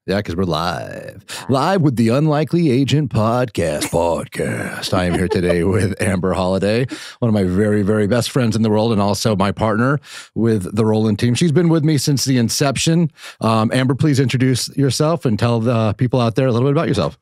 Yeah, because we're live. Live with the Unlikely Agent podcast. I am here today with Amber Holliday, one of my very, very best friends in the world, and also my partner with the Roland team. She's been with me since the inception. Amber, please introduce yourself and tell the people out there a little bit about yourself.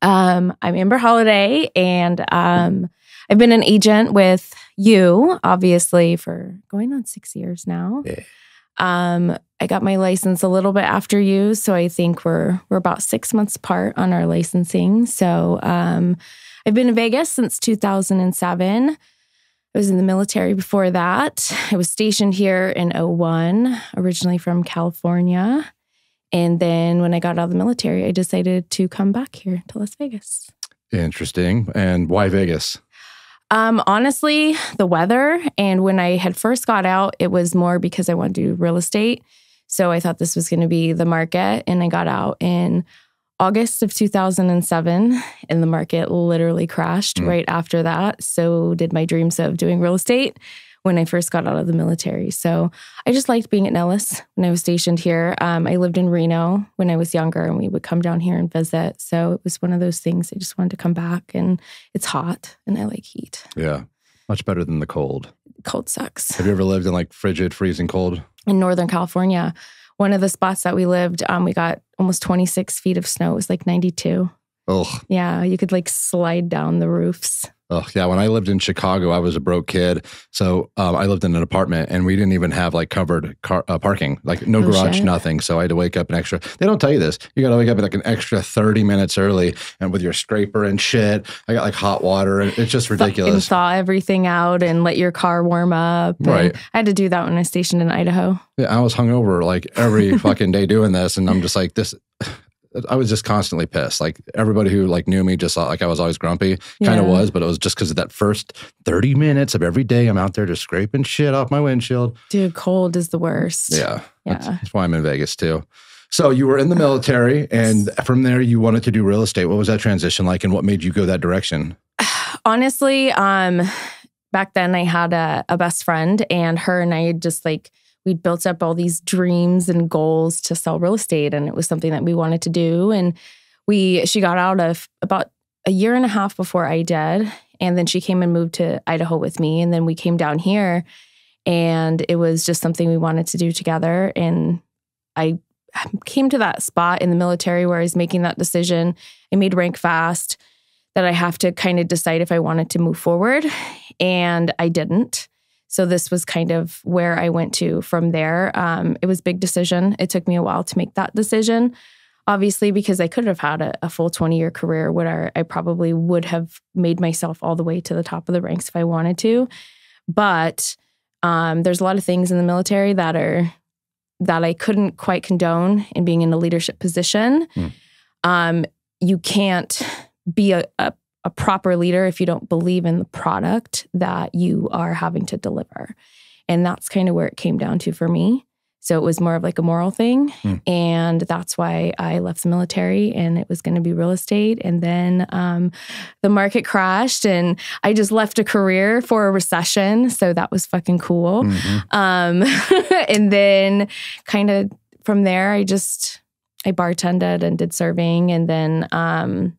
I'm Amber Holliday, and I've been an agent with you, obviously, for going on 6 years now. Yeah. I got my license a little bit after you, so I think we're about 6 months apart on our licensing. So I've been in Vegas since 2007. I was in the military before that. I was stationed here in 2001, originally from California. And then when I got out of the military, I decided to come back here to Las Vegas. Interesting. And why Vegas? Honestly, the weather. And when I had first got out, it was more because I wanted to do real estate. So I thought this was going to be the market. And I got out in August of 2007, and the market literally crashed right after that. So did my dreams of doing real estate when I first got out of the military. So I just liked being at Nellis when I was stationed here. I lived in Reno when I was younger, and we would come down here and visit. So it was one of those things. I just wanted to come back, and it's hot, and I like heat. Yeah, much better than the cold. Cold sucks. Have you ever lived in like frigid, freezing cold? In Northern California, one of the spots that we lived, we got almost 26 feet of snow. It was like 92. Oh, Yeah, you could like slide down the roofs. oh, yeah. When I lived in Chicago, I was a broke kid. So I lived in an apartment, and we didn't even have like covered parking, like no garage, shit. nothing. So I had to wake up an extra. They don't tell you this. You got to wake up like an extra 30 minutes early, and with your scraper and shit. I got like hot water, and it's just And ridiculous. thaw everything out and let your car warm up. And Right. I had to do that when I was stationed in Idaho. Yeah, I was hungover like every fucking day doing this, and I'm just like this. I was just constantly pissed. Like everybody who like knew me just thought like I was always grumpy. Kind of Yeah. was, but it was just because of that first 30 minutes of every day I'm out there just scraping shit off my windshield. Dude, cold is the worst. Yeah. Yeah. That's why I'm in Vegas too. So you were in the military, and from there you wanted to do real estate. What was that transition like, and what made you go that direction? Honestly, back then I had a best friend, and her and I just like, we'd built up all these dreams and goals to sell real estate, and it was something that we wanted to do. And she got out of about a year and a half before I did, and then she came and moved to Idaho with me, and then we came down here, and it was just something we wanted to do together. And I came to that spot in the military where I was making that decision. I made rank fast that I have to kind of decide if I wanted to move forward, and I didn't. So this was kind of where I went to from there. It was a big decision. It took me a while to make that decision, obviously, because I could have had a full 20-year career where I probably would have made myself all the way to the top of the ranks if I wanted to. But there's a lot of things in the military that I couldn't quite condone in being in a leadership position. You can't be a proper leader if you don't believe in the product that you are having to deliver. And that's kind of where it came down to for me. So it was more of like a moral thing. And that's why I left the military, and it was going to be real estate. And then the market crashed, and I just left a career for a recession. So that was fucking cool. And then kind of from there, I bartended and did serving, and then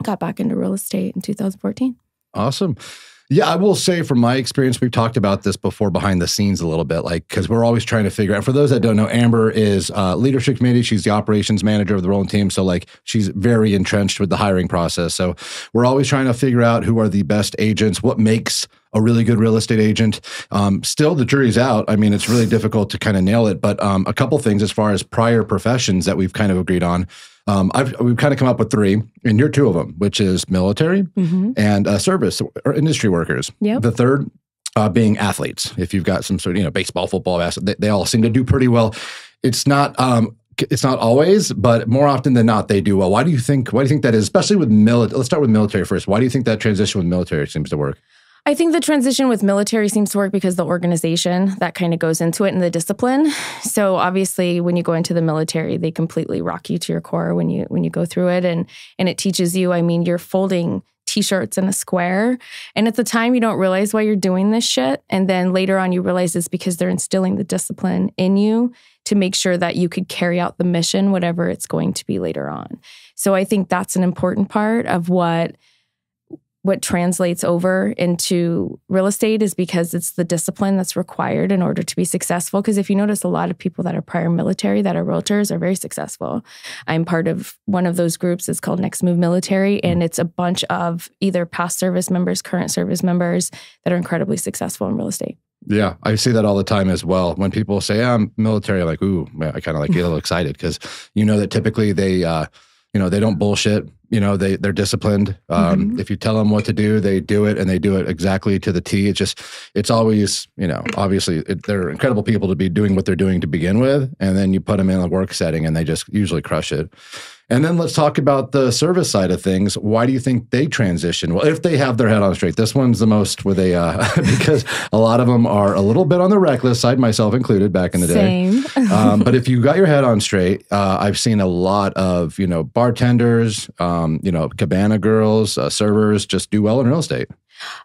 got back into real estate in 2014. Awesome. Yeah, I will say from my experience, we've talked about this before behind the scenes a little bit, like, because we're always trying to figure out, for those that don't know, Amber is leadership committee. She's the operations manager of the Roland team. So like, she's very entrenched with the hiring process. So we're always trying to figure out who are the best agents, what makes a really good real estate agent. Still, the jury's out. I mean, it's really difficult to kind of nail it, but a couple things as far as prior professions that we've kind of agreed on. We've kind of come up with three, and you're two of them, which is military and service or industry workers. Yep. The third being athletes. If you've got some sort of, baseball, football, they all seem to do pretty well. It's not always, but more often than not, they do well. Why do you think that is? Especially with military. Let's start with military first. Why do you think that transition with military seems to work? I think the transition with military seems to work because the organization that kind of goes into it and the discipline. So obviously, when you go into the military, they completely rock you to your core when you go through it, and it teaches you. I mean, you're folding t-shirts in a square. And at the time, you don't realize why you're doing this shit. And then later on, you realize it's because they're instilling the discipline in you to make sure that you could carry out the mission, whatever it's going to be later on. So I think that's an important part of what translates over into real estate, is because it's the discipline that's required in order to be successful. Because if you notice, a lot of people that are prior military that are realtors are very successful. I'm part of one of those groups. It's called Next Move Military. And it's a bunch of either past service members, current service members that are incredibly successful in real estate. Yeah, I see that all the time as well. When people say, I'm military, I'm like, ooh, I kind of like get a little excited because you know that typically they don't bullshit. They're disciplined. If you tell them what to do, they do it, and they do it exactly to the T. It's always, obviously they're incredible people to be doing what they're doing to begin with. And then you put them in a work setting and they just usually crush it. And then let's talk about the service side of things. Why do you think they transition? Well, if they have their head on straight, this one's the most where they, because a lot of them are a little bit on the reckless side, myself included back in the day. Same. But if you got your head on straight, I've seen a lot of, bartenders, cabana girls, servers just do well in real estate.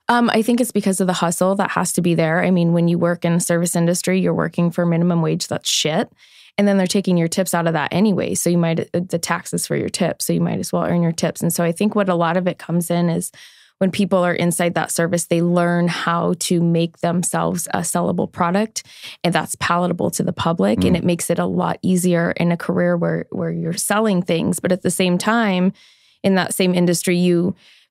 I think it's because of the hustle that has to be there. I mean, when you work in the service industry, you're working for minimum wage. That's shit. And then they're taking your tips out of that anyway. So the taxes for your tips. So you might as well earn your tips. And so I think what a lot of it comes in is when people are inside that service, they learn how to make themselves a sellable product, and that's palatable to the public. And it makes it a lot easier in a career where you're selling things. But at the same time, in that same industry,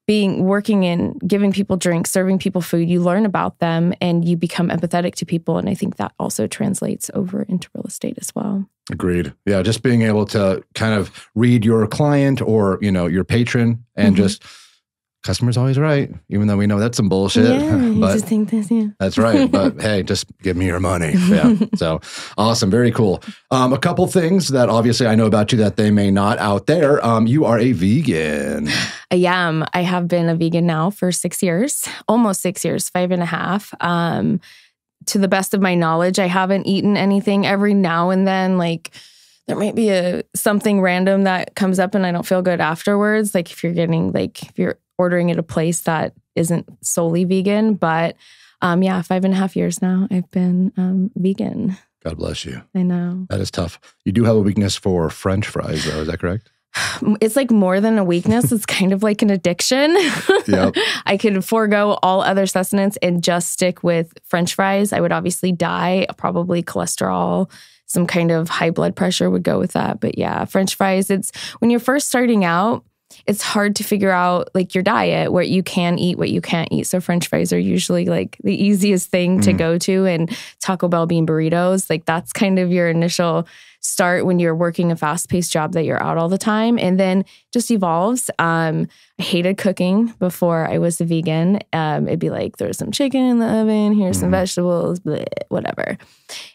working in giving people drinks, serving people food, you learn about them and you become empathetic to people. And I think that also translates over into real estate as well. Agreed. Yeah. Just being able to kind of read your client or, your patron and just customer's always right, even though we know that's some bullshit. Yeah, you but just think this, yeah. That's right. But hey, just give me your money. Yeah. So awesome. Very cool. A couple things that obviously I know about you that they may not out there. You are a vegan. I am. I have been a vegan now for 6 years, almost 6 years, 5.5. To the best of my knowledge, I haven't eaten anything. Every now and then, like there might be something random that comes up and I don't feel good afterwards. Like if you're ordering at a place that isn't solely vegan. But 5.5 years now, I've been vegan. God bless you. I know. That is tough. You do have a weakness for French fries, though. Is that correct? It's like more than a weakness. It's kind of like an addiction. Yep. I could forego all other sustenance and just stick with French fries. I would obviously die, probably cholesterol, some kind of high blood pressure would go with that. But yeah, French fries, it's when you're first starting out, it's hard to figure out like your diet, what you can eat, what you can't eat. So French fries are usually like the easiest thing to go to, and Taco Bell bean burritos. Like that's kind of your initial start when you're working a fast-paced job that you're out all the time, and then just evolves. I hated cooking before I was a vegan. It'd be like, there's some chicken in the oven, here's some vegetables, bleh, whatever.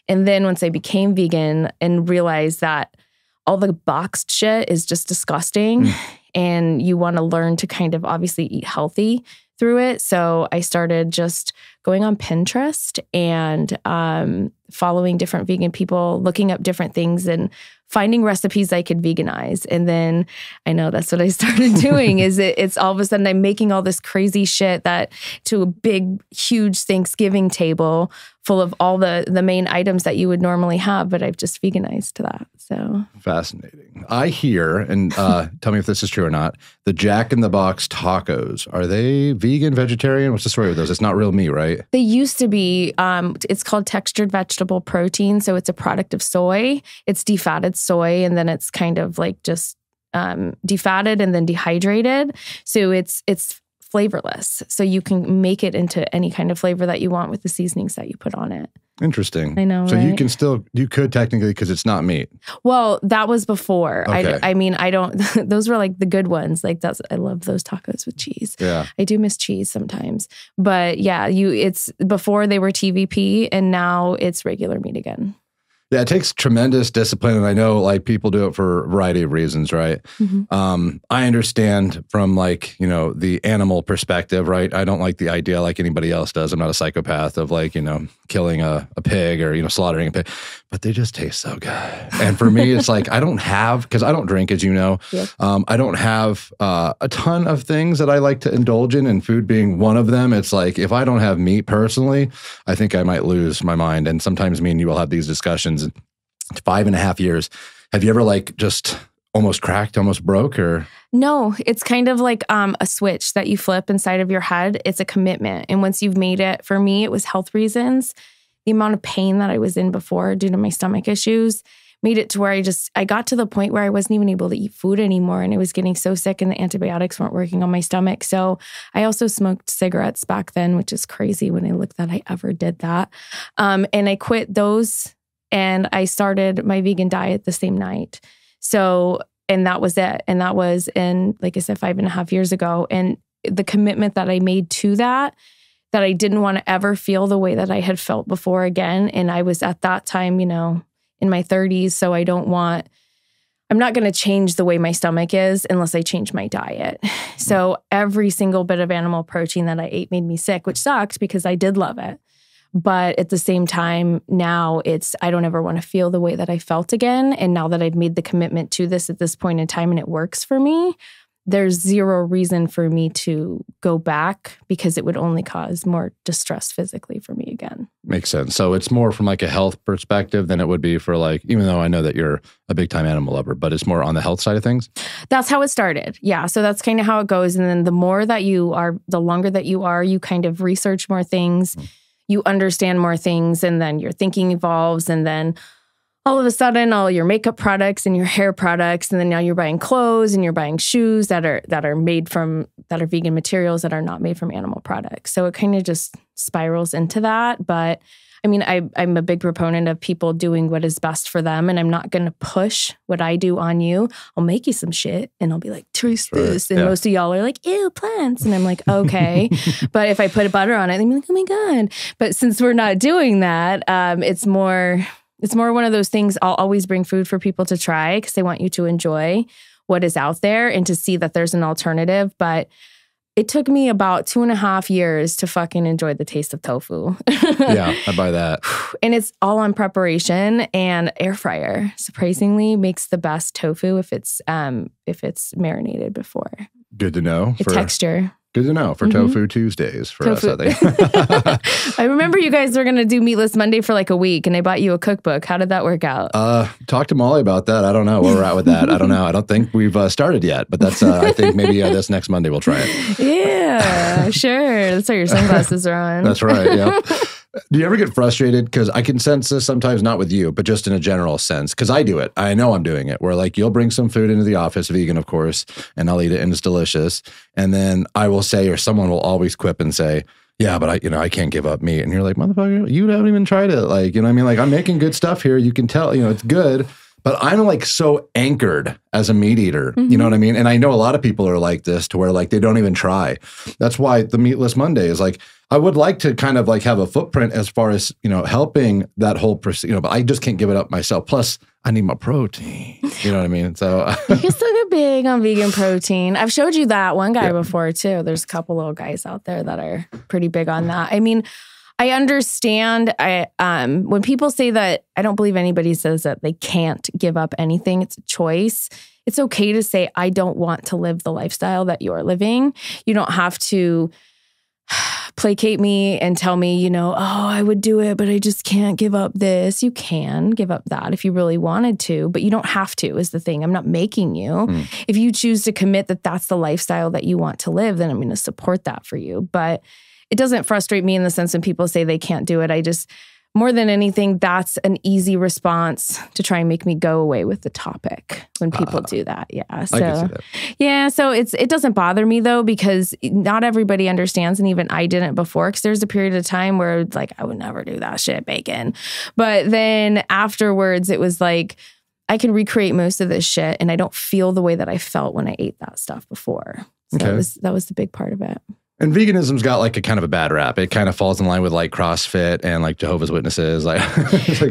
And then once I became vegan and realized that all the boxed shit is just disgusting, and you want to learn to kind of obviously eat healthy through it. So I started just going on Pinterest and following different vegan people, looking up different things and finding recipes I could veganize. And then I know that's what I started doing is it's all of a sudden I'm making all this crazy shit that to a big, huge Thanksgiving table full of all the main items that you would normally have, but I've just veganized that. So fascinating. I hear, and tell me if this is true or not, the Jack in the Box tacos, are they vegan, vegetarian? What's the story with those? It's not real meat, right? They used to be. It's called textured vegetable protein. So it's a product of soy. It's defatted soy, and then it's kind of like just defatted and then dehydrated. So it's flavorless. So you can make it into any kind of flavor that you want with the seasonings that you put on it. Interesting. I know, so right? you could technically, because it's not meat. Well, that was before. Okay. I don't, those were like the good ones. Like I love those tacos with cheese. Yeah. I do miss cheese sometimes. But yeah, it's before they were TVP and now it's regular meat again. Yeah, it takes tremendous discipline, and I know like people do it for a variety of reasons, right? I understand from like, the animal perspective, right? I don't like the idea like anybody else does. I'm not a psychopath of like, killing a pig or, slaughtering a pig, but they just taste so good. And for me, it's like, because I don't drink, as you know, Yep. I don't have a ton of things that I like to indulge in, and food being one of them. It's like, if I don't have meat personally, I think I might lose my mind. And sometimes me and you will have these discussions. 5.5 years. Have you ever like just almost cracked, almost broke, or? No, it's kind of like a switch that you flip inside of your head. It's a commitment. And once you've made it, for me, it was health reasons. The amount of pain that I was in before due to my stomach issues made it to where I got to the point where I wasn't even able to eat food anymore. And I was getting so sick and the antibiotics weren't working on my stomach. So I also smoked cigarettes back then, which is crazy when I look that I ever did that. And I quit those. And I started my vegan diet the same night. So, and that was it. And that was like I said, 5.5 years ago. And the commitment that I made to that I didn't want to ever feel the way that I had felt before again. And I was at that time, in my 30s. So I'm not going to change the way my stomach is unless I change my diet. So every single bit of animal protein that I ate made me sick, which sucked because I did love it. But at the same time, now I don't ever want to feel the way that I felt again. And now that I've made the commitment to this at this point in time and it works for me, there's zero reason for me to go back because it would only cause more distress physically for me again. Makes sense. So it's more from like a health perspective than it would be for like, even though I know that you're a big time animal lover, but it's more on the health side of things. That's how it started. Yeah. So that's kind of how it goes. And then the more that you are, the longer that you are, you kind of research more things. You understand more things, and then your thinking evolves, and then all of a sudden all your makeup products and your hair products, and then now you're buying clothes and you're buying shoes that are vegan materials that are not made from animal products. So it kind of just spirals into that. But I mean, I'm a big proponent of people doing what is best for them, and I'm not going to push what I do on you. I'll make you some shit and I'll be like, taste this. And most of y'all are like, ew, plants. And I'm like, okay. But if I put butter on it, they'll be like, oh my God. But since we're not doing that, it's more one of those things. I'll always bring food for people to try because they want you to enjoy what is out there and to see that there's an alternative. But it took me about 2.5 years to fucking enjoy the taste of tofu. Yeah, I buy that. And it's all on preparation, and air fryer surprisingly makes the best tofu if it's marinated before. Good to know. The texture. Good to know for Tofu Tuesdays for us, I think. I remember you guys were going to do Meatless Monday for like a week, and I bought you a cookbook. How did that work out? Talk to Molly about that. I don't know where we're at with that. I don't know. I don't think we've started yet, but that's, I think maybe this next Monday we'll try it. Yeah, sure. That's why your sunglasses are on. That's right, yeah. Do you ever get frustrated? Because I can sense this sometimes, not with you, but just in a general sense. Because I do it. I know I'm doing it. Where like you'll bring some food into the office, vegan, of course, and I'll eat it and it's delicious. And then I will say, or someone will always quip and say, yeah, but I can't give up meat. And you're like, motherfucker, you haven't even tried it. Like, you know what I mean? Like I'm making good stuff here. You can tell, it's good. But I'm like so anchored as a meat eater, you know what I mean? And I know a lot of people are like this to where like they don't even try. That's why the Meatless Monday is like, I would like to kind of like have a footprint as far as, helping that whole process, but I just can't give it up myself. Plus I need my protein, you know what I mean? So you still get big on vegan protein. I've showed you that one guy before too. There's a couple little guys out there that are pretty big on that. I mean, I understand. When people say that, I don't believe anybody says that they can't give up anything. It's a choice. It's okay to say, I don't want to live the lifestyle that you're living. You don't have to placate me and tell me, I would do it, but I just can't give up this. You can give up that if you really wanted to, but you don't have to is the thing. I'm not making you. If you choose to commit that that's the lifestyle that you want to live, then I'm going to support that for you. But it doesn't frustrate me in the sense when people say they can't do it. More than anything, that's an easy response to try and make me go away with the topic when people do that. Yeah. So, I can see that. Yeah. So it doesn't bother me though, because not everybody understands. And even I didn't before, because there's a period of time where it's like, I would never do that shit, bacon. But then afterwards, it was like, I can recreate most of this shit and I don't feel the way that I felt when I ate that stuff before. So that was the big part of it. And veganism's got like a kind of a bad rap. It kind of falls in line with like CrossFit and like Jehovah's Witnesses. Like,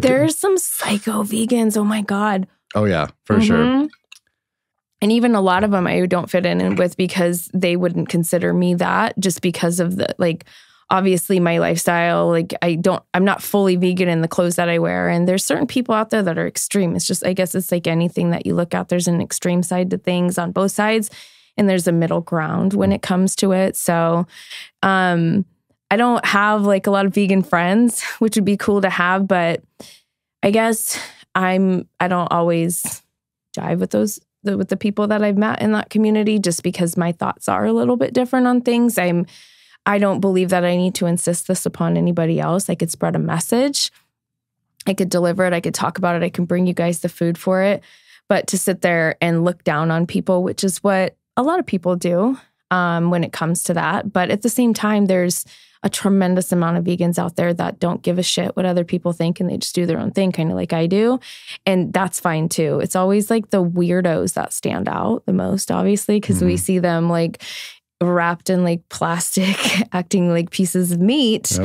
there's some psycho vegans. Oh my God. Oh yeah, for sure. And even a lot of them I don't fit in with because they wouldn't consider me that, just because of the, like, obviously my lifestyle. Like I'm not fully vegan in the clothes that I wear. And there's certain people out there that are extreme. It's just, I guess it's like anything that you look at, there's an extreme side to things on both sides. And there's a middle ground when it comes to it. So I don't have like a lot of vegan friends, which would be cool to have. But I guess I don't always jive with with the people that I've met in that community, just because my thoughts are a little bit different on things. I don't believe that I need to insist this upon anybody else. I could spread a message. I could deliver it. I could talk about it. I can bring you guys the food for it. But to sit there and look down on people, which is what a lot of people do when it comes to that. But at the same time, there's a tremendous amount of vegans out there that don't give a shit what other people think, and they just do their own thing, kind of like I do. And that's fine too. It's always like the weirdos that stand out the most, obviously, because we see them like wrapped in like plastic, acting like pieces of meat,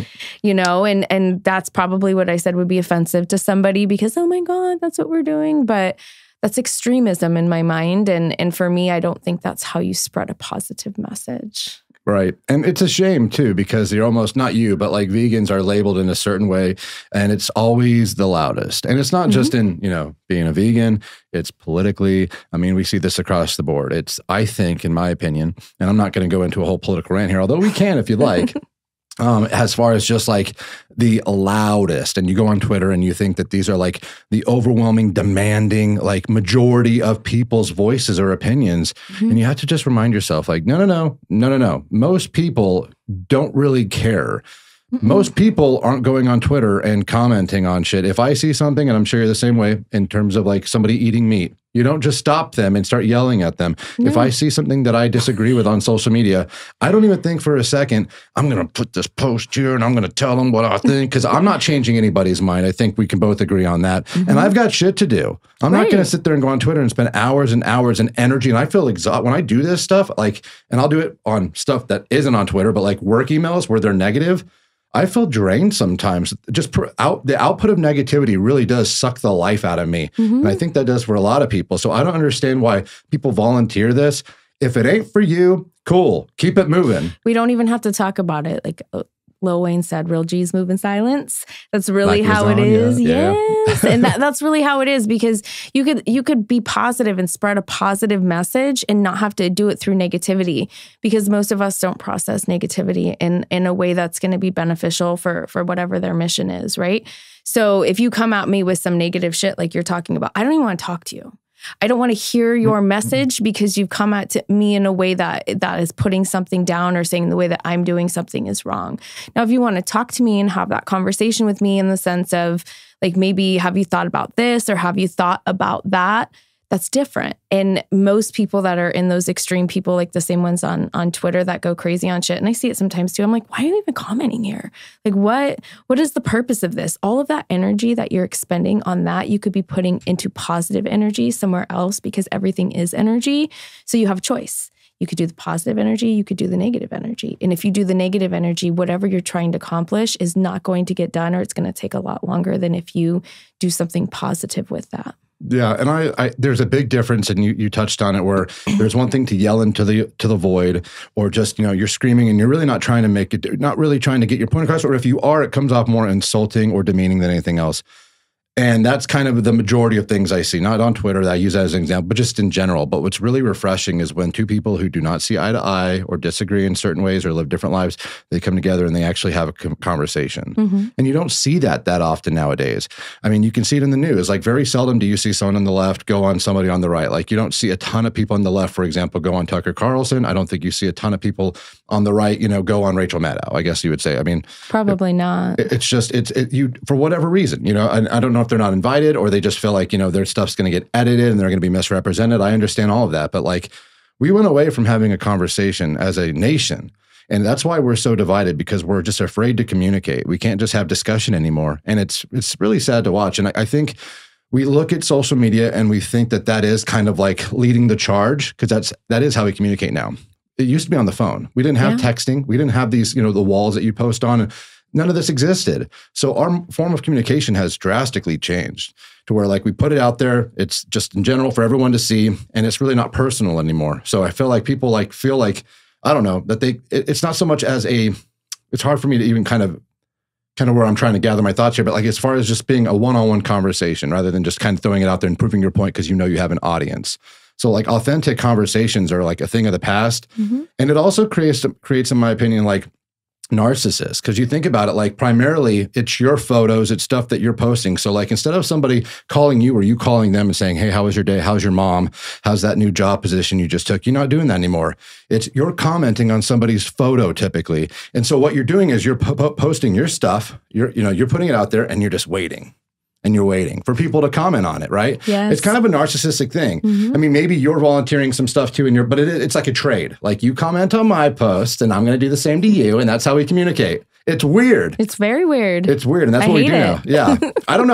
you know, and that's probably what I said would be offensive to somebody because, oh my God, that's what we're doing. But that's extremism in my mind. And for me, I don't think that's how you spread a positive message. Right. And it's a shame too, because you're almost, not you, but like vegans are labeled in a certain way, and it's always the loudest. And it's not just in, you know, being a vegan, it's politically. I mean, we see this across the board. It's, I think, in my opinion, and I'm not going to go into a whole political rant here, although we can if you'd like. As far as just like the loudest, and you go on Twitter and you think that these are like the overwhelming, demanding, like majority of people's voices or opinions. And you have to just remind yourself like, no. Most people don't really care. Most people aren't going on Twitter and commenting on shit. If I see something, and I'm sure you're the same way in terms of like somebody eating meat, you don't just stop them and start yelling at them. If I see something that I disagree with on social media, I don't even think for a second, I'm going to put this post here and I'm going to tell them what I think, because I'm not changing anybody's mind. I think we can both agree on that. And I've got shit to do. I'm not going to sit there and go on Twitter and spend hours and hours and energy. And I feel exhausted when I do this stuff, like, and I'll do it on stuff that isn't on Twitter, but like work emails where they're negative. I feel drained sometimes. Just the output of negativity really does suck the life out of me. And I think that does for a lot of people. So I don't understand why people volunteer this. If it ain't for you, cool. Keep it moving. We don't even have to talk about it. Like Lil Wayne said, real G's move in silence. That's really how it is. Yeah. Yes. And that's really how it is, because you could be positive and spread a positive message and not have to do it through negativity, because most of us don't process negativity in a way that's going to be beneficial for whatever their mission is, right? So if you come at me with some negative shit like you're talking about, I don't even want to talk to you. I don't want to hear your message because you've come at me in a way that is putting something down or saying the way that I'm doing something is wrong. Now, if you want to talk to me and have that conversation with me in the sense of like, maybe have you thought about this or have you thought about that? That's different. And most people that are in those extreme people, like the same ones on Twitter that go crazy on shit, and I see it sometimes too. I'm like, why are you even commenting here? Like, what is the purpose of this? All of that energy that you're expending on that, you could be putting into positive energy somewhere else, because everything is energy. So you have a choice. You could do the positive energy, you could do the negative energy. And if you do the negative energy, whatever you're trying to accomplish is not going to get done, or it's going to take a lot longer than if you do something positive with that. Yeah, and I there's a big difference, and you touched on it, where there's one thing to yell into the void, or just, you know, you're screaming and you're really not trying to get your point across, or if you are, it comes off more insulting or demeaning than anything else. And that's kind of the majority of things I see, not on Twitter that I use that as an example, but just in general. But what's really refreshing is when two people who do not see eye to eye or disagree in certain ways or live different lives, they come together and they actually have a conversation. And you don't see that often nowadays. I mean, you can see it in the news. Like, very seldom do you see someone on the left go on somebody on the right. Like, you don't see a ton of people on the left, for example, go on Tucker Carlson. I don't think you see a ton of people on the right, you know, go on Rachel Maddow, I guess you would say. I mean, probably not. It's just, you, for whatever reason, you know, and I don't know if they're not invited or they just feel like, you know, their stuff's going to get edited and they're going to be misrepresented. I understand all of that. But like, we went away from having a conversation as a nation. And that's why we're so divided, because we're just afraid to communicate. We can't just have discussion anymore. And it's really sad to watch. And I think we look at social media and we think that is kind of like leading the charge, because that is how we communicate now. it used to be on the phone. We didn't have texting. We didn't have these, the walls that you post on. And none of this existed. So our form of communication has drastically changed to where like we put it out there. It's just in general for everyone to see. And it's really not personal anymore. So I feel like people feel like, I don't know, that it's not so much as it's hard for me to even kind of where I'm trying to gather my thoughts here, but like as far as just being a one-on-one conversation rather than just kind of throwing it out there and proving your point because you have an audience. So like authentic conversations are like a thing of the past. Mm-hmm. And it also creates, in my opinion, like narcissists. Because you think about it, like primarily it's your photos, it's stuff that you're posting. So like instead of somebody calling you or you calling them and saying, hey, how was your day? How's your mom? How's that new job position you just took? You're not doing that anymore. You're commenting on somebody's photo typically. And so what you're doing is you're posting your stuff, you're putting it out there and you're just waiting. And you're waiting for people to comment on it, right? Yes. It's kind of a narcissistic thing. Mm-hmm. I mean, maybe you're volunteering some stuff too, but it's like a trade. Like you comment on my post and I'm going to do the same to you. And that's how we communicate. It's weird. It's very weird. It's weird. And that's what we do now. Yeah. I don't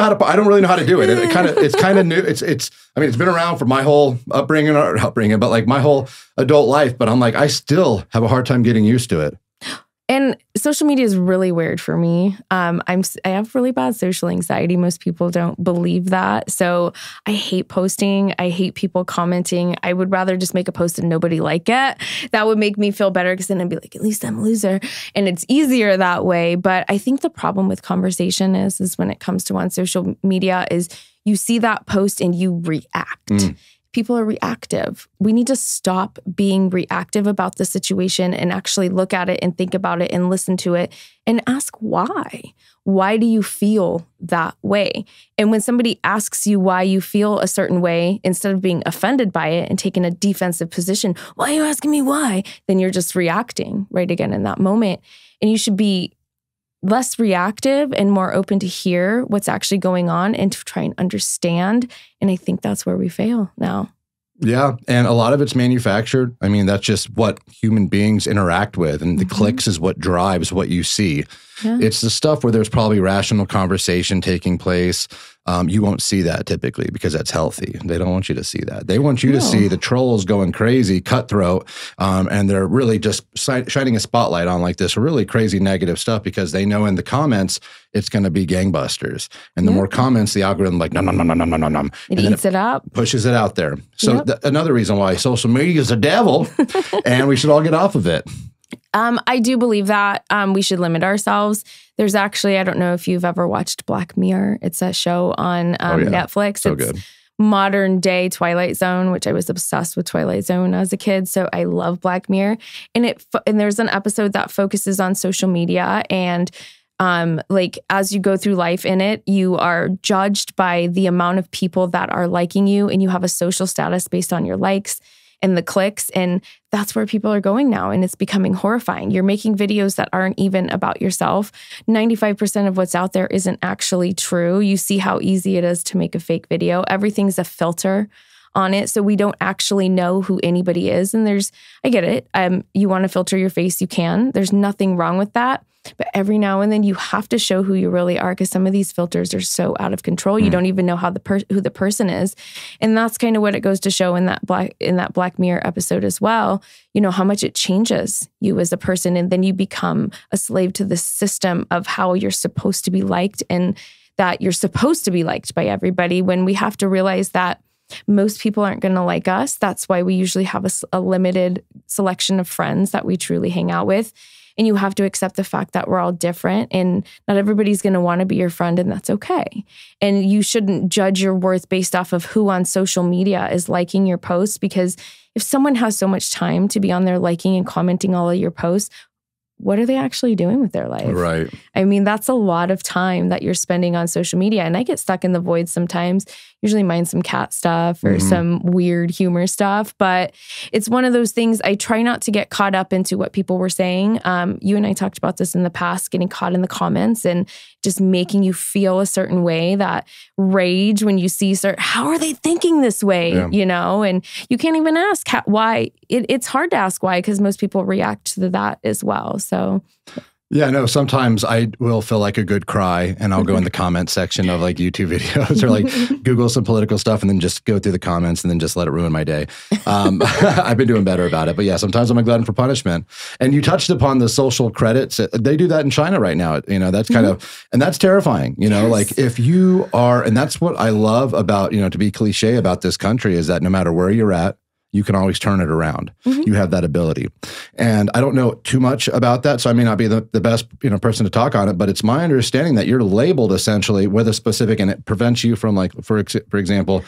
really know how to do it. It's kind of new. It's been around for my whole upbringing, but like my whole adult life. But I'm like, I still have a hard time getting used to it. And social media is really weird for me. I have really bad social anxiety. Most people don't believe that. So I hate posting. I hate people commenting. I would rather just make a post and nobody like it. That would make me feel better because then I'd be like, at least I'm a loser. And it's easier that way. But I think the problem with conversation is when it comes to on social media is you see that post and you react. People are reactive. We need to stop being reactive about the situation and actually look at it and think about it and listen to it and ask why. Why do you feel that way? And when somebody asks you why you feel a certain way, instead of being offended by it and taking a defensive position, why are you asking me why? Then you're just reacting right again in that moment. And you should be less reactive and more open to hear what's actually going on and to try and understand. And I think that's where we fail now. Yeah. And a lot of it's manufactured. I mean, that's just what human beings interact with. And the clicks is what drives what you see. Yeah. It's the stuff where there's probably rational conversation taking place. You won't see that typically because that's healthy. They don't want you to see that. They want you to see the trolls going crazy, cutthroat, and they're really just shining a spotlight on like this really crazy negative stuff because they know in the comments it's going to be gangbusters. And the more comments, the algorithm like, nom. It eats it up. Pushes it out there. So another reason why social media is a devil and we should all get off of it. I do believe that we should limit ourselves. There's actually, I don't know if you've ever watched Black Mirror. It's a show on Netflix. So it's good. Modern day Twilight Zone, which I was obsessed with Twilight Zone as a kid. So I love Black Mirror. And there's an episode that focuses on social media. And like as you go through life in it, you are judged by the amount of people that are liking you. And you have a social status based on your likes and the clicks. And that's where people are going now. And it's becoming horrifying. You're making videos that aren't even about yourself. 95% of what's out there isn't actually true. You see how easy it is to make a fake video. Everything's a filter on it. So we don't actually know who anybody is. And I get it. You want to filter your face, you can. There's nothing wrong with that. But every now and then you have to show who you really are because some of these filters are so out of control. You don't even know how who the person is. And that's kind of what it goes to show in that Black Mirror episode as well. You know, how much it changes you as a person. And then you become a slave to the system of how you're supposed to be liked and that you're supposed to be liked by everybody when we have to realize that most people aren't going to like us. That's why we usually have a limited selection of friends that we truly hang out with. And you have to accept the fact that we're all different and not everybody's going to want to be your friend, and that's okay. And you shouldn't judge your worth based off of who on social media is liking your posts, because if someone has so much time to be on there liking and commenting all of your posts, what are they actually doing with their life? Right. I mean, that's a lot of time that you're spending on social media. And I get stuck in the void sometimes. Usually mine's some cat stuff or some weird humor stuff. But it's one of those things I try not to get caught up into what people were saying. You and I talked about this in the past, getting caught in the comments and just making you feel a certain way, that rage when you see, how are they thinking this way? Yeah. You know, and you can't even ask why. It's hard to ask why because most people react to that as well. So Yeah, no, sometimes I will feel like a good cry and I'll go in the comment section of like YouTube videos or like Google some political stuff and then just go through the comments and then just let it ruin my day. I've been doing better about it. But yeah, sometimes I'm a glutton for punishment. And you touched upon the social credits. They do that in China right now. You know, that's kind of, and that's terrifying. You know, like if you are, and that's what I love about, you know, to be cliche about this country is that no matter where you're at, you can always turn it around. You have that ability. And I don't know too much about that, so I may not be the best, you know, person to talk on it, but it's my understanding that you're labeled essentially with a specific, and it prevents you from like, for example,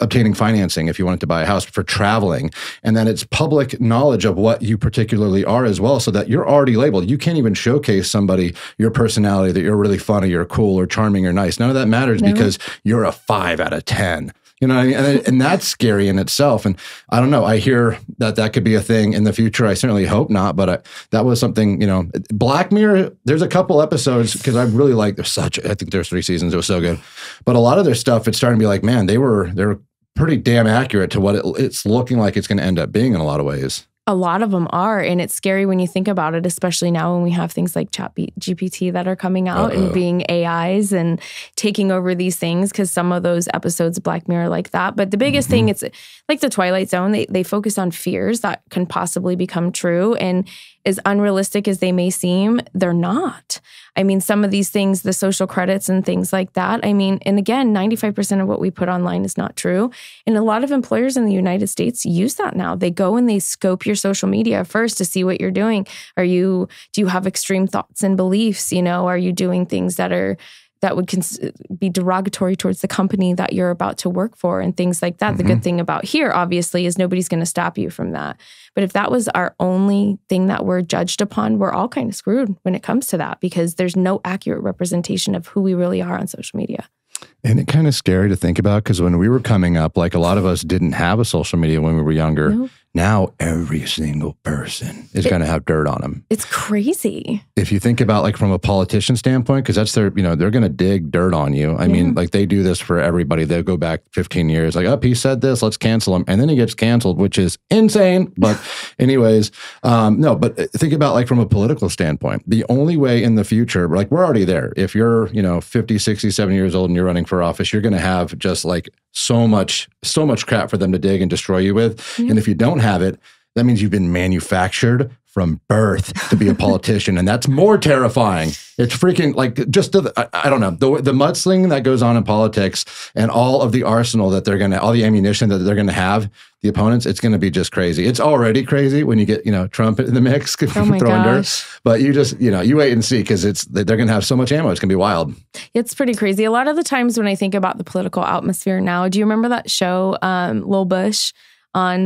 obtaining financing if you wanted to buy a house, for traveling. And then it's public knowledge of what you particularly are as well, so that you're already labeled. You can't even showcase somebody, your personality, that you're really funny, you're cool or charming or nice. None of that matters because you're a 5 out of 10. You know what I mean? And that's scary in itself. And I don't know. I hear that that could be a thing in the future. I certainly hope not. But that was something, you know, Black Mirror, there's a couple episodes because I really like, I think there's 3 seasons. It was so good. But a lot of their stuff, it's starting to be like, man, they were pretty damn accurate to what it's looking like it's going to end up being in a lot of ways. A lot of them are. And it's scary when you think about it, especially now when we have things like GPT that are coming out and being AIs and taking over these things, because some of those episodes of Black Mirror like that. But the biggest thing, it's like the Twilight Zone. They focus on fears that can possibly become true. And as unrealistic as they may seem, they're not. I mean, some of these things, the social credits and things like that, I mean, and again, 95% of what we put online is not true. And a lot of employers in the United States use that now. They go and they scope your social media first to see what you're doing. Do you have extreme thoughts and beliefs? You know, are you doing things that would be derogatory towards the company that you're about to work for and things like that. The good thing about here, obviously, is nobody's going to stop you from that. But if that was our only thing that we're judged upon, we're all kind of screwed when it comes to that, because there's no accurate representation of who we really are on social media. And it's kind of scary to think about, because when we were coming up, like a lot of us didn't have a social media when we were younger. No. Now every single person is going to have dirt on them. It's crazy. If you think about like from a politician standpoint, because that's their, you know, they're going to dig dirt on you. I mean, like they do this for everybody. They'll go back 15 years, like, oh, he said this, let's cancel him. And then he gets canceled, which is insane. But anyways, no, but think about like from a political standpoint, the only way in the future, like we're already there. If you're, you know, 50, 60, 70 years old and you're running for office, you're going to have just like so much crap for them to dig and destroy you with. And if you don't have it, that means you've been manufactured from birth to be a politician. And that's more terrifying. It's freaking like just, I don't know, the mudslinging that goes on in politics and all of the arsenal that all the ammunition that they're going to have, the opponents, it's going to be just crazy. It's already crazy when you get, you know, Trump in the mix, throwing dirt. But you just, you know, you wait and see, because they're going to have so much ammo. It's going to be wild. It's pretty crazy. A lot of the times when I think about the political atmosphere now, do you remember that show, Lil Bush? On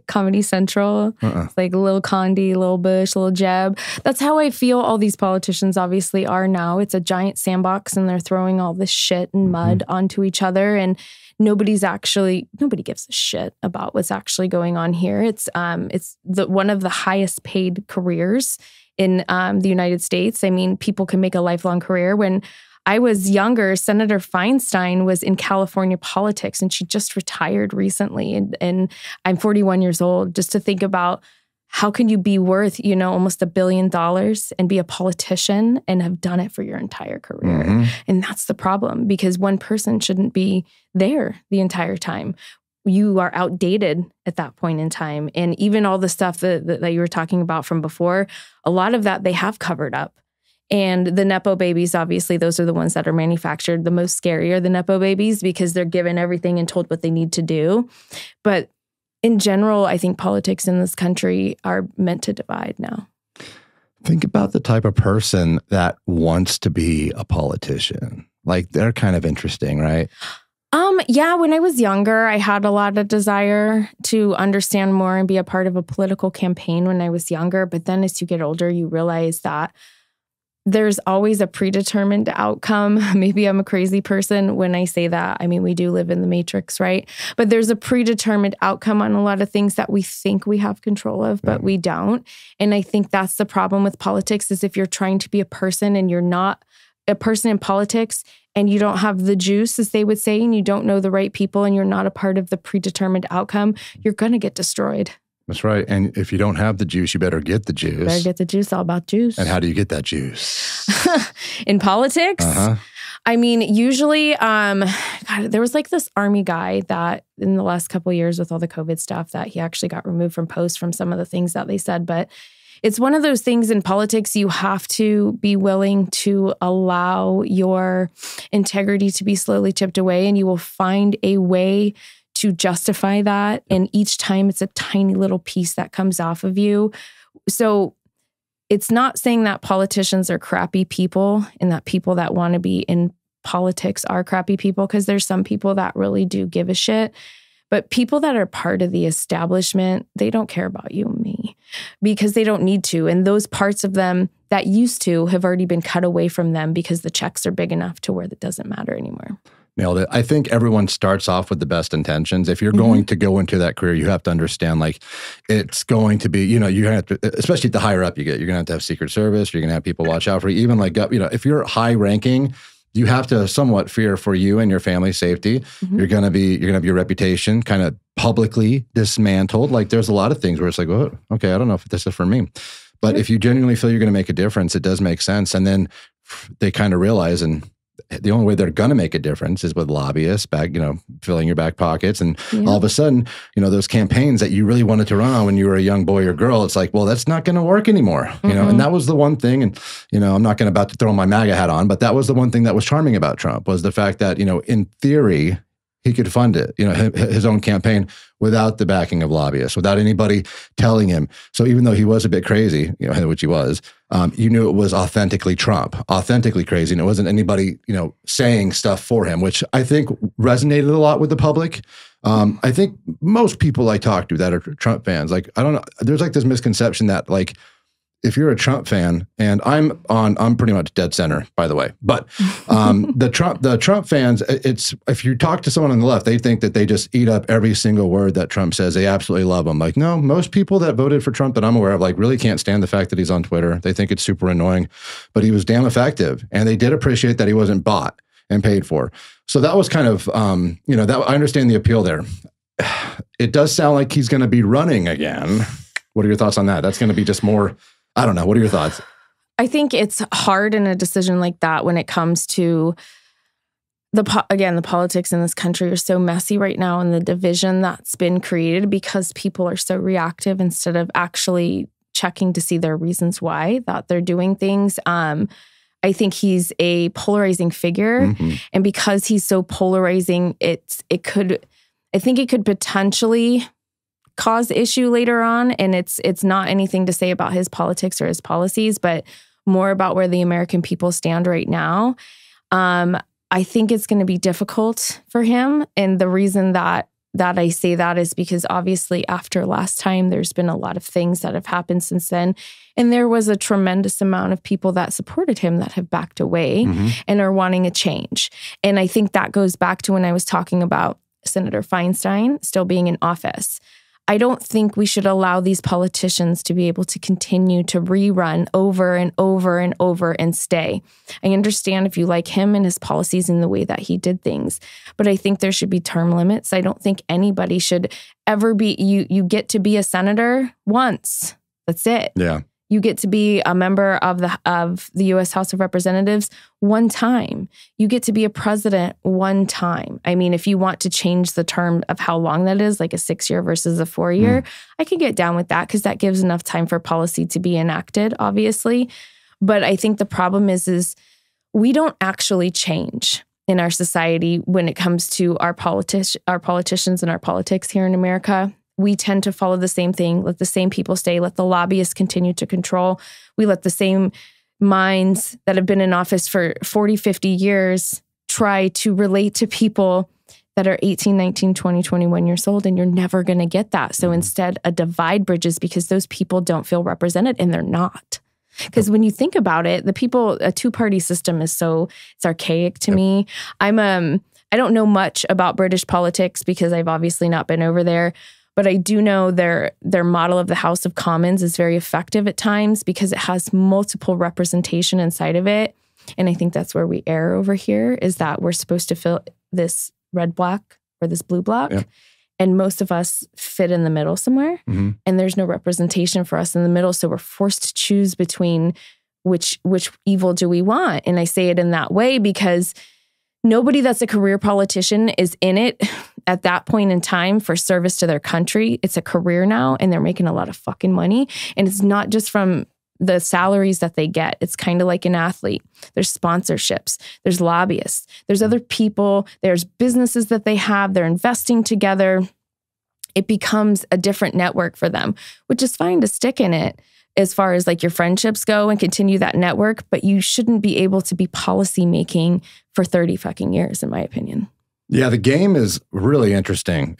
Comedy Central. It's like Lil Condi, Lil Bush, Lil Jeb. That's how I feel all these politicians obviously are now. It's a giant sandbox and they're throwing all this shit and mud onto each other, and nobody gives a shit about what's actually going on here. It's one of the highest paid careers in the United States. I mean, people can make a lifelong career. When I was younger, Senator Feinstein was in California politics, and she just retired recently. And I'm 41 years old. Just to think about, how can you be worth, you know, almost $1 billion and be a politician and have done it for your entire career? And that's the problem, because one person shouldn't be there the entire time. You are outdated at that point in time. And even all the stuff that you were talking about from before, a lot of that they have covered up. And the Nepo babies, obviously, those are the ones that are manufactured. The most scary are the Nepo babies, because they're given everything and told what they need to do. But in general, I think politics in this country are meant to divide now. Think about the type of person that wants to be a politician. Like, they're kind of interesting, right? Yeah, when I was younger, I had a lot of desire to understand more and be a part of a political campaign when I was younger. But then as you get older, you realize that there's always a predetermined outcome. Maybe I'm a crazy person when I say that. I mean, we do live in the matrix, right? But there's a predetermined outcome on a lot of things that we think we have control of, but we don't. And I think that's the problem with politics, is if you're trying to be a person and you're not a person in politics and you don't have the juice, as they would say, and you don't know the right people and you're not a part of the predetermined outcome, you're going to get destroyed. That's right. And if you don't have the juice, you better get the juice. Better get the juice, all about juice. And how do you get that juice? In politics? Uh-huh. I mean, usually, God, there was like this army guy that in the last couple of years with all the COVID stuff that he actually got removed from posts from some of the things that they said. But it's one of those things in politics, you have to be willing to allow your integrity to be slowly chipped away, and you will find a way to justify that. And each time it's a tiny little piece that comes off of you. So it's not saying that politicians are crappy people and that people that want to be in politics are crappy people, because there's some people that really do give a shit. But people that are part of the establishment, they don't care about you and me because they don't need to. And those parts of them that used to have already been cut away from them because the checks are big enough to where that doesn't matter anymore. Nailed it. I think everyone starts off with the best intentions. If you're going to go into that career, you have to understand, like, it's going to be, you're going to have to, especially the higher up you get, you're going to have Secret Service, you're going to have people watch out for you. Even like, if you're high ranking, you have to somewhat fear for you and your family's safety. You're going to have your reputation kind of publicly dismantled. Like, there's a lot of things where it's like, oh, okay, I don't know if this is for me. But if you genuinely feel you're going to make a difference, it does make sense. And then they kind of realize, and the only way they're going to make a difference is with lobbyists filling your back pockets. And all of a sudden, those campaigns that you really wanted to run on when you were a young boy or girl, it's like, well, that's not going to work anymore. And that was the one thing. And, I'm not going about to throw my MAGA hat on, but that was the one thing that was charming about Trump, was the fact that, in theory, he could fund it, his own campaign without the backing of lobbyists, without anybody telling him. So even though he was a bit crazy, which he was, you knew it was authentically Trump, authentically crazy. And it wasn't anybody, saying stuff for him, which I think resonated a lot with the public. I think most people I talk to that are Trump fans, like, I don't know, there's like this misconception that, like, if you're a Trump fan, and I'm pretty much dead center, by the way, but the Trump fans, it's, if you talk to someone on the left, they think that they just eat up every single word that Trump says. They absolutely love him. Like, no, most people that voted for Trump that I'm aware of, like, really can't stand the fact that he's on Twitter. They think it's super annoying, but he was damn effective, and they did appreciate that he wasn't bought and paid for. So that was kind of, that I understand the appeal there. It does sound like he's going to be running again. What are your thoughts on that? That's going to be just more, I don't know. What are your thoughts? I think it's hard in a decision like that when it comes to the politics in this country are so messy right now, and the division that's been created because people are so reactive instead of actually checking to see their reasons why that they're doing things. I think he's a polarizing figure, and because he's so polarizing, I think it could potentially cause issue later on. And it's not anything to say about his politics or his policies, but more about where the American people stand right now. I think it's going to be difficult for him. And the reason that I say that is because obviously after last time, there's been a lot of things that have happened since then. And there was a tremendous amount of people that supported him that have backed away and are wanting a change. And I think that goes back to when I was talking about Senator Feinstein still being in office. I don't think we should allow these politicians to be able to continue to rerun over and over and over and stay. I understand if you like him and his policies and the way that he did things, but I think there should be term limits. I don't think anybody should ever be, you get to be a senator once. That's it. Yeah. You get to be a member of the U.S. House of Representatives one time. You get to be a president one time. I mean, if you want to change the term of how long that is, like a 6-year versus a 4-year, I could get down with that because that gives enough time for policy to be enacted, obviously. But I think the problem is we don't actually change in our society when it comes to our politicians and our politics here in America. We tend to follow the same thing, let the same people stay, let the lobbyists continue to control. We let the same minds that have been in office for 40, 50 years try to relate to people that are 18, 19, 20, 21 years old, and you're never going to get that. So instead, a divide bridges because those people don't feel represented, and they're not. Because when you think about it, a two-party system is it's archaic to me. I don't know much about British politics because I've obviously not been over there. But I do know their model of the House of Commons is very effective at times because it has multiple representation inside of it. And I think that's where we err over here, is that we're supposed to fill this red block or this blue block. Yeah. And most of us fit in the middle somewhere. Mm-hmm. And there's no representation for us in the middle. So we're forced to choose between which evil do we want? And I say it in that way because nobody that's a career politician is in it at that point in time for service to their country. It's a career now, and they're making a lot of fucking money. And it's not just from the salaries that they get. It's kind of like an athlete. There's sponsorships, there's lobbyists, there's other people, there's businesses that they have, they're investing together. It becomes a different network for them, which is fine to stick in it as far as like your friendships go and continue that network, but you shouldn't be able to be policy making for 30 fucking years, in my opinion. Yeah, the game is really interesting.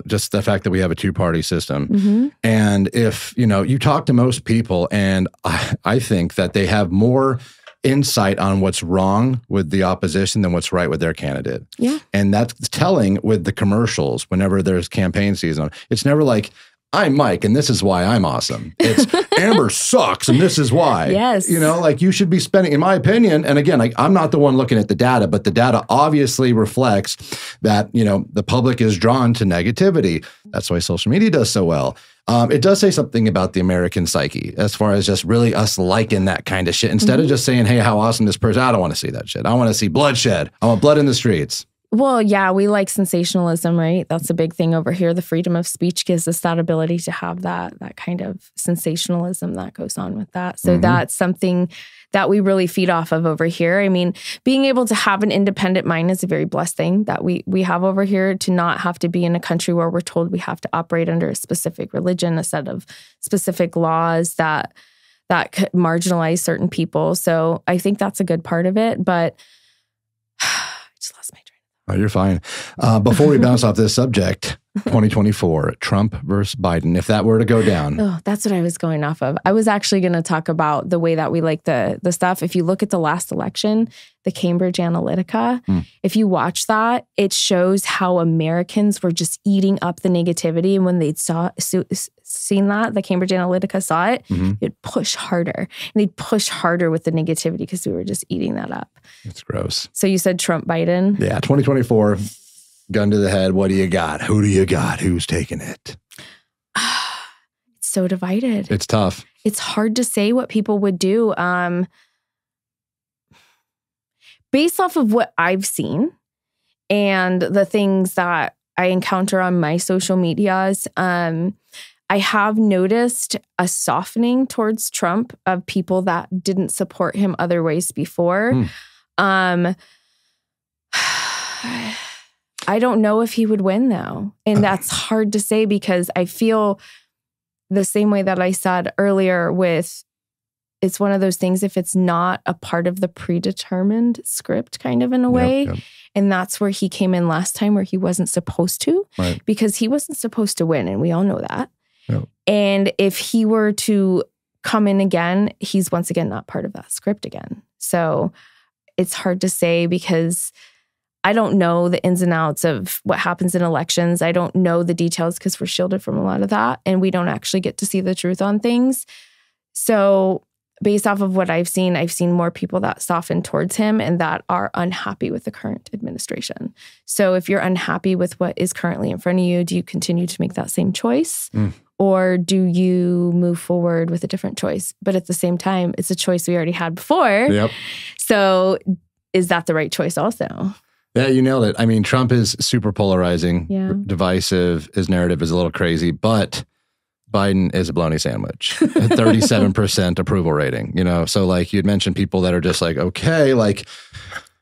Just the fact that we have a two-party system. Mm-hmm. And if, you talk to most people, and I think that they have more insight on what's wrong with the opposition than what's right with their candidate. Yeah. And that's telling with the commercials whenever there's campaign season. It's never like, I'm Mike, and this is why I'm awesome. It's Amber sucks, and this is why. Yes. You should be spending, in my opinion, and again, I'm not the one looking at the data, but the data obviously reflects that, the public is drawn to negativity. That's why social media does so well. It does say something about the American psyche as far as just really us liking that kind of shit. Instead of just saying, hey, how awesome this person, I don't want to see that shit. I want to see bloodshed. I want blood in the streets. Well, yeah, we like sensationalism, right? That's a big thing over here. The freedom of speech gives us that ability to have that kind of sensationalism that goes on with that. So that's something that we really feed off of over here. I mean, being able to have an independent mind is a very blessed thing that we have over here, to not have to be in a country where we're told we have to operate under a specific religion, a set of specific laws that could marginalize certain people. So I think that's a good part of it, but I just lost my train. Oh, you're fine. Before we bounce off this subject, 2024, Trump versus Biden, if that were to go down. Oh, that's what I was going off of. I was actually going to talk about the way that we like the stuff. If you look at the last election, the Cambridge Analytica, if you watch that, it shows how Americans were just eating up the negativity. And when they'd seen that, the Cambridge Analytica saw it, it'd push harder. And they'd push harder with the negativity because we were just eating that up. It's gross. So you said Trump, Biden? Yeah, 2024, gun to the head. What do you got? Who do you got? Who's taking it? It's so divided. It's tough. It's hard to say what people would do. Based off of what I've seen and the things that I encounter on my social medias, I have noticed a softening towards Trump of people that didn't support him other ways before. I don't know if he would win, though. And that's hard to say because I feel the same way that I said earlier with, it's one of those things, if it's not a part of the predetermined script kind of in a way. Yep. And that's where he came in last time, where he wasn't supposed to, right, because he wasn't supposed to win. And we all know that. Yep. And if he were to come in again, he's once again not part of that script again. So it's hard to say because I don't know the ins and outs of what happens in elections. I don't know the details because we're shielded from a lot of that. And we don't actually get to see the truth on things. So based off of what I've seen more people that soften towards him and that are unhappy with the current administration. So if you're unhappy with what is currently in front of you, do you continue to make that same choice? Or do you move forward with a different choice? But at the same time, it's a choice we already had before. Yep. So is that the right choice also? Yeah, you nailed it. I mean, Trump is super polarizing, divisive. His narrative is a little crazy, but Biden is a bologna sandwich. 37% approval rating, So like you'd mentioned people that are just like, okay, like,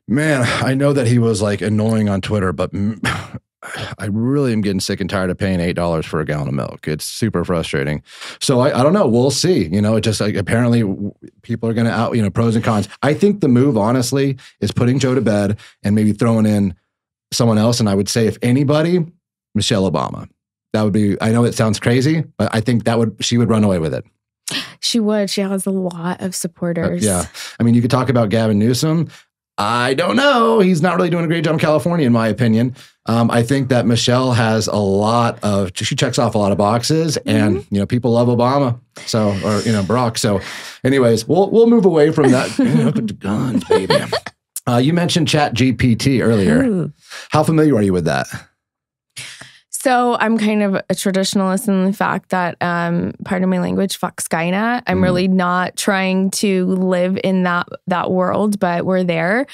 man, I know that he was like annoying on Twitter, but I really am getting sick and tired of paying $8 for a gallon of milk. It's super frustrating. So I don't know. We'll see. It just like apparently people are going to out, pros and cons. I think the move, honestly, is putting Joe to bed and maybe throwing in someone else. And I would say, if anybody, Michelle Obama. That would be, I know it sounds crazy, but I think she would run away with it. She would. She has a lot of supporters. Yeah. I mean, you could talk about Gavin Newsom. I don't know. He's not really doing a great job in California, in my opinion. I think that Michelle has she checks off a lot of boxes, and people love Obama. So, or Barack. So, anyways, we'll move away from that. Look at the guns, baby. You mentioned Chat GPT earlier. Ooh. How familiar are you with that? So I'm kind of a traditionalist in the fact that, pardon my language, fuck Skynet. I'm really not trying to live in that world, but we're there.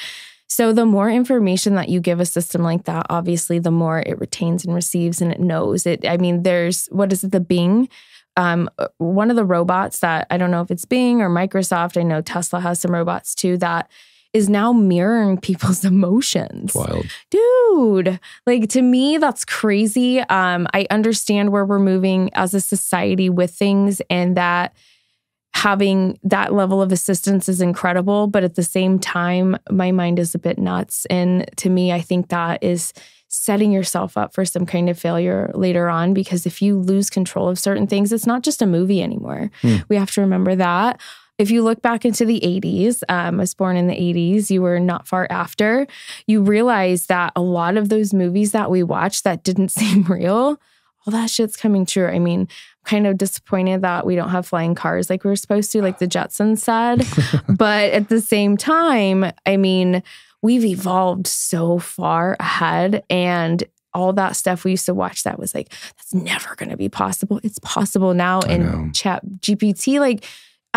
So the more information that you give a system like that, obviously, the more it retains and receives and it knows it. I mean, there's, what is it, the Bing? One of the robots that, I don't know if it's Bing or Microsoft, I know Tesla has some robots too, that is now mirroring people's emotions. Wild. Dude, like to me, that's crazy. I understand where we're moving as a society with things, and that having that level of assistance is incredible. But at the same time, my mind is a bit nuts. And to me, I think that is setting yourself up for some kind of failure later on, because if you lose control of certain things, it's not just a movie anymore. We have to remember that. If you look back into the 80s, I was born in the 80s, you were not far after, you realize that a lot of those movies that we watched that didn't seem real, all that shit's coming true. I mean, I'm kind of disappointed that we don't have flying cars like we were supposed to, like the Jetsons said. But at the same time, I mean, we've evolved so far ahead, and all that stuff we used to watch that was like, that's never going to be possible. It's possible now in Chat GPT. Like,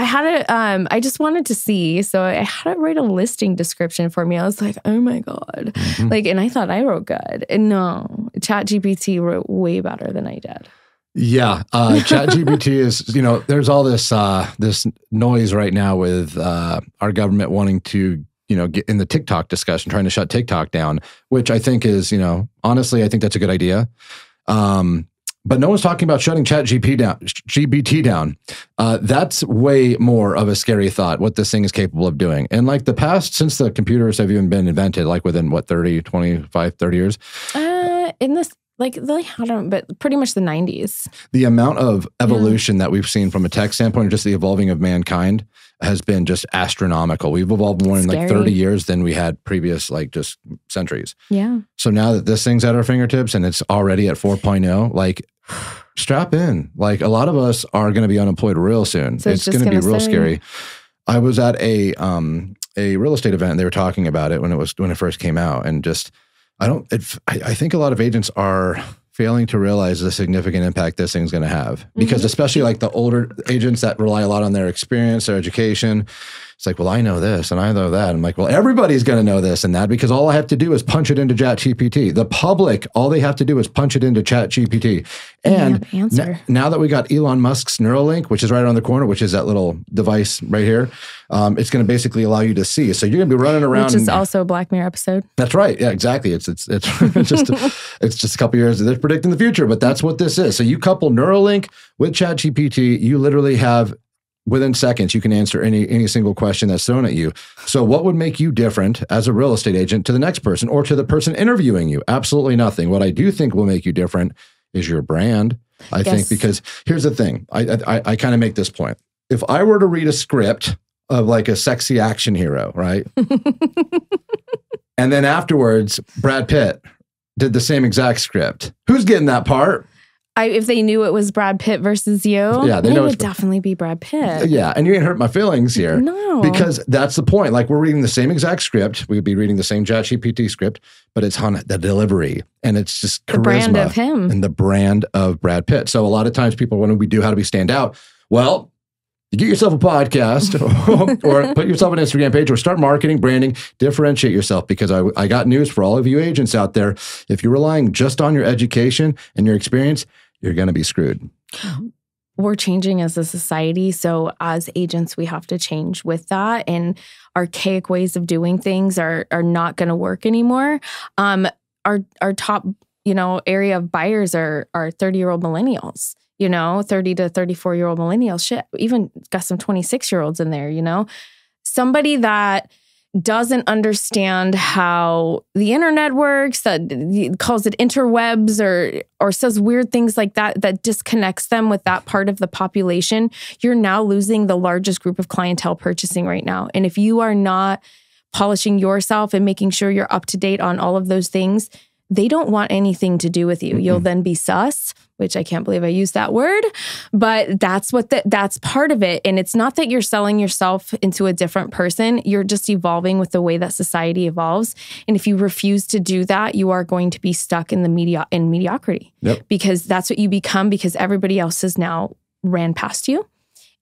I just wanted to see, so I had to write a listing description for me. I was like, oh my God. Like, and I thought I wrote good. And no, Chat GPT wrote way better than I did. Yeah. Chat GPT is, there's all this noise right now with our government wanting to, get in the TikTok discussion, trying to shut TikTok down, which I think is, honestly, I think that's a good idea. But no one's talking about shutting Chat GPT down. That's way more of a scary thought, what this thing is capable of doing. And like the past, since the computers have even been invented, like within 30 years? In this, like, I don't, but pretty much the 90s. The amount of evolution that we've seen from a tech standpoint, just the evolving of mankind, has been just astronomical. We've evolved more in like 30 years than we had previous, like just centuries. Yeah. So now that this thing's at our fingertips and it's already at 4.0, like strap in. Like a lot of us are going to be unemployed real soon. So it's going to be real scary. I was at a real estate event and they were talking about it when it first came out, and just, I think a lot of agents are failing to realize the significant impact this thing's going to have, because especially like the older agents that rely a lot on their experience, their education, it's like, well, I know this and I know that. I'm like, well, everybody's going to know this and that, because all I have to do is punch it into Chat GPT. The public, all they have to do is punch it into Chat GPT. And now that we got Elon Musk's Neuralink, which is right around the corner, which is that little device right here, it's going to basically allow you to see. So you're going to be running around. Which is also a Black Mirror episode. That's right. Yeah, exactly. It's just it's just a couple years. They're predicting the future, but that's what this is. So you couple Neuralink with Chat GPT, you literally have, within seconds, you can answer any single question that's thrown at you. So what would make you different as a real estate agent to the next person or to the person interviewing you? Absolutely nothing. What I do think will make you different is your brand. I think, because here's the thing. I kind of make this point. If I were to read a script of like a sexy action hero, right? And then afterwards, Brad Pitt did the same exact script. Who's getting that part? If they knew it was Brad Pitt versus you, yeah, they know it would definitely be Brad Pitt. Yeah, and you ain't hurt my feelings here. No. Because that's the point. Like, we're reading the same exact script. We'd be reading the same ChatGPT script, but it's on the delivery. And it's just charisma. The brand of him. And the brand of Brad Pitt. So a lot of times people, when we do how do we stand out? Well, you get yourself a podcast or put yourself an Instagram page or start marketing, branding, differentiate yourself, because I got news for all of you agents out there. If you're relying just on your education and your experience, you're going to be screwed. We're changing as a society. So as agents, we have to change with that. And archaic ways of doing things are not going to work anymore. Our top, area of buyers are 30-year-old millennials, 30 to 34-year-old millennials. Shit, even got some 26-year-olds in there, somebody that doesn't understand how the internet works, that calls it interwebs or says weird things like that disconnects them with that part of the population. You're now losing the largest group of clientele purchasing right now. And if you are not polishing yourself and making sure you're up to date on all of those things, they don't want anything to do with you. You'll then be sus, which I can't believe I used that word, but that's part of it. And it's not that you're selling yourself into a different person. You're just evolving with the way that society evolves. And if you refuse to do that, you are going to be stuck in mediocrity. Yep. Because that's what you become, because everybody else has now ran past you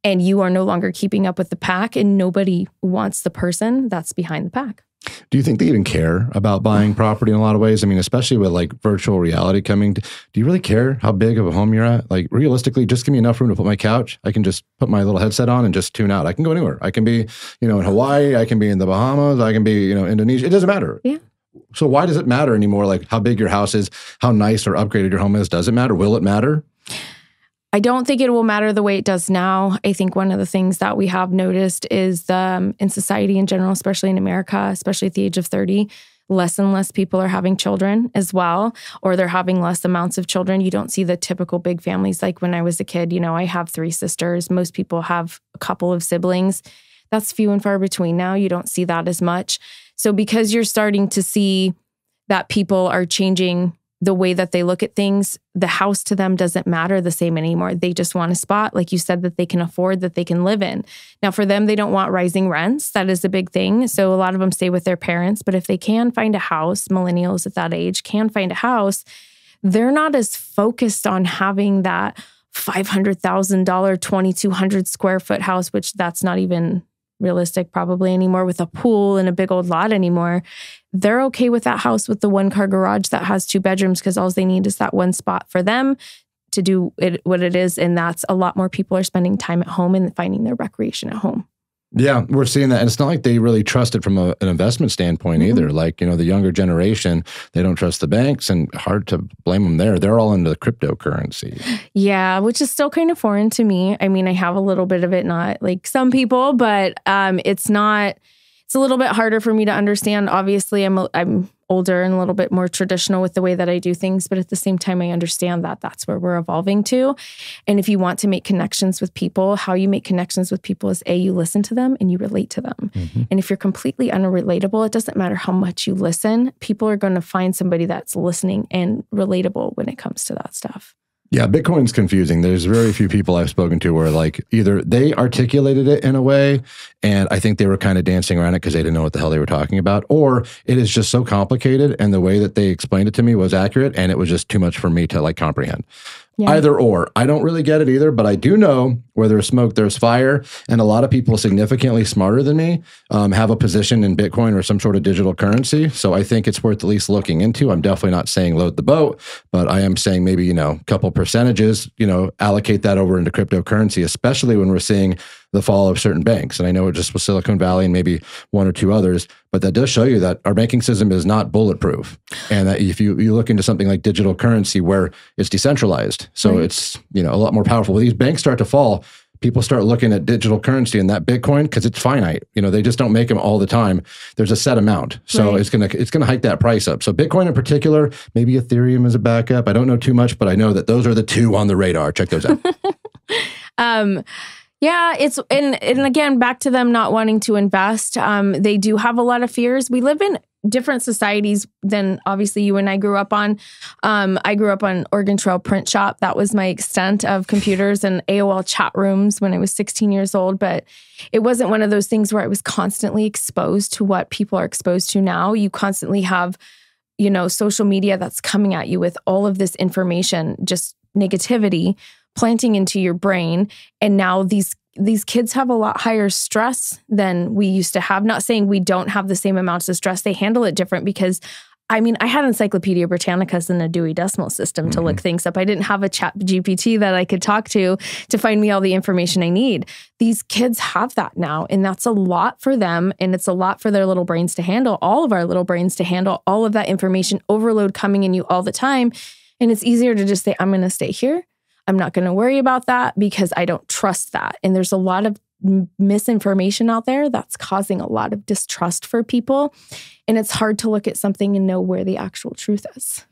and you are no longer keeping up with the pack, and nobody wants the person that's behind the pack. Do you think they even care about buying property in a lot of ways? I mean, especially with like virtual reality coming. Do you really care how big of a home you're at? Like realistically, just give me enough room to put my couch. I can just put my little headset on and just tune out. I can go anywhere. I can be, in Hawaii. I can be in the Bahamas. I can be, Indonesia. It doesn't matter. Yeah. So why does it matter anymore? Like how big your house is, how nice or upgraded your home is. Does it matter? Will it matter? I don't think it will matter the way it does now. I think one of the things that we have noticed is in society in general, especially in America, especially at the age of 30, less and less people are having children as well, or they're having less amounts of children. You don't see the typical big families. Like when I was a kid, I have 3 sisters. Most people have a couple of siblings. That's few and far between now. You don't see that as much. So because you're starting to see that people are changing the way that they look at things, the house to them doesn't matter the same anymore. They just want a spot, like you said, that they can afford, that they can live in. Now, for them, they don't want rising rents. That is a big thing. So a lot of them stay with their parents. But if they can find a house, millennials at that age can find a house, they're not as focused on having that $500,000, 2,200 square foot house, which that's not even realistic probably anymore, with a pool and a big old lot anymore. They're okay with that house with the 1-car garage that has 2 bedrooms, because all they need is that one spot for them to do what it is. And that's a lot more people are spending time at home and finding their recreation at home. Yeah, we're seeing that. And it's not like they really trust it from an investment standpoint either. Like, the younger generation, they don't trust the banks, and hard to blame them there. They're all into the cryptocurrency. Yeah, which is still kind of foreign to me. I mean, I have a little bit of it, not like some people, but it's a little bit harder for me to understand. Obviously, I'm older and a little bit more traditional with the way that I do things, but at the same time, I understand that that's where we're evolving to. And if you want to make connections with people, how you make connections with people is you listen to them and you relate to them. And if you're completely unrelatable, it doesn't matter how much you listen, people are going to find somebody that's listening and relatable when it comes to that stuff. Yeah, Bitcoin's confusing. There's very few people I've spoken to where like either they articulated it in a way and I think they were kind of dancing around it because they didn't know what the hell they were talking about, or it is just so complicated and the way that they explained it to me was accurate and it was just too much for me to like comprehend. Yeah. Either or. I don't really get it either, but I do know where there's smoke, there's fire. And a lot of people significantly smarter than me have a position in Bitcoin or some sort of digital currency. So I think it's worth at least looking into. I'm definitely not saying load the boat, but I am saying maybe, a couple percentages, allocate that over into cryptocurrency, especially when we're seeing the fall of certain banks. And I know it just was Silicon Valley and maybe 1 or 2 others, but that does show you that our banking system is not bulletproof. And that if you look into something like digital currency where it's decentralized, so it's, a lot more powerful. When these banks start to fall, people start looking at digital currency and that Bitcoin, because it's finite. They just don't make them all the time. There's a set amount. So it's gonna hike that price up. So Bitcoin in particular, maybe Ethereum is a backup. I don't know too much, but I know that those are the 2 on the radar. Check those out. Yeah, it's and again, back to them not wanting to invest. They do have a lot of fears. We live in different societies than obviously you and I grew up on. I grew up on Oregon Trail Print Shop. That was my extent of computers and AOL chat rooms when I was 16 years old. But it wasn't one of those things where I was constantly exposed to what people are exposed to now. You constantly have, social media that's coming at you with all of this information, just negativity planting into your brain. And now these kids have a lot higher stress than we used to have. Not saying we don't have the same amounts of stress. They handle it different because, I had Encyclopedia Britannicas and a Dewey Decimal System to look things up. I didn't have a chat GPT that I could talk to find me all the information I need. These kids have that now, and that's a lot for them, and it's a lot for their little brains to handle, all of our little brains to handle all of that information overload coming in you all the time. And it's easier to just say, I'm going to stay here. I'm not going to worry about that because I don't trust that. And there's a lot of misinformation out there that's causing a lot of distrust for people. And it's hard to look at something and know where the actual truth is.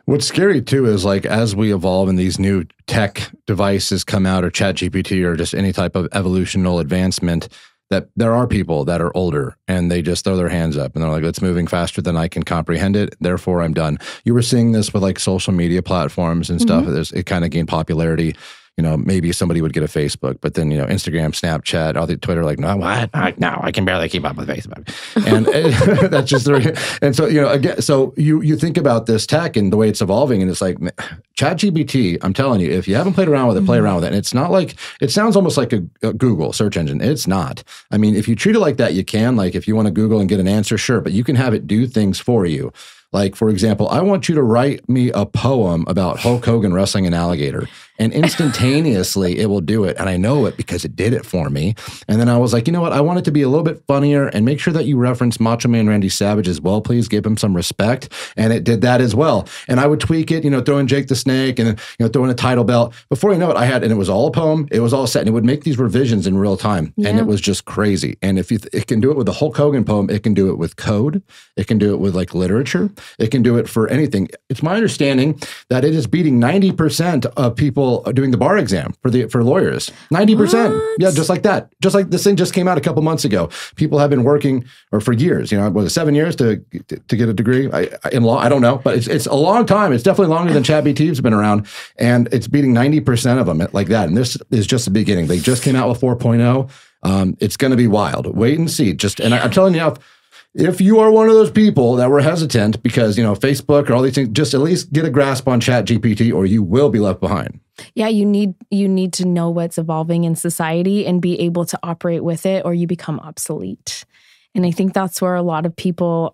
What's scary too is like as we evolve and these new tech devices come out or ChatGPT or just any type of evolutional advancement, that there are people that are older and they just throw their hands up and they're like, it's moving faster than I can comprehend it. Therefore, I'm done. You were seeing this with like social media platforms and stuff. It kind of gained popularity. You know, maybe somebody would get a Facebook, but then, you know, Instagram, Snapchat, all the Twitter, like, no, what? No, I can barely keep up with Facebook. And that's just, and so, you know, again, so you think about this tech and the way it's evolving, and it's like, ChatGPT, I'm telling you, if you haven't played around with it, play around with it. And it's not like, it sounds almost like a Google search engine. It's not. I mean, if you treat it like that, you can. Like, if you want to Google and get an answer, sure, but you can have it do things for you. Like, for example, I want you to write me a poem about Hulk Hogan wrestling an alligator. And instantaneously, it will do it. And I know it because it did it for me. And then I was like, you know what? I want it to be a little bit funnier and make sure that you reference Macho Man Randy Savage as well. Please give him some respect. And it did that as well. And I would tweak it, you know, throw in Jake the Snake and, you know, throw in a title belt. Before you know it, and it was all a poem. It was all set. And it would make these revisions in real time. Yeah. And it was just crazy. And if it can do it with the Hulk Hogan poem, it can do it with code. It can do it with like literature. It can do it for anything. It's my understanding that it is beating 90% of people doing the bar exam for lawyers. 90%. What? Yeah, just like that. Just like this thing just came out a couple months ago. People have been working or for years, you know, was it 7 years to get a degree in law? I don't know, but it's a long time. It's definitely longer than ChatGPT's been around, and it's beating 90% of them like that. And this is just the beginning. They just came out with 4.0. It's going to be wild. Wait and see. And I'm telling you now, if you are one of those people that were hesitant because, you know, Facebook or all these things, just at least get a grasp on ChatGPT or you will be left behind. Yeah, you need to know what's evolving in society and be able to operate with it or you become obsolete. And I think that's where a lot of people,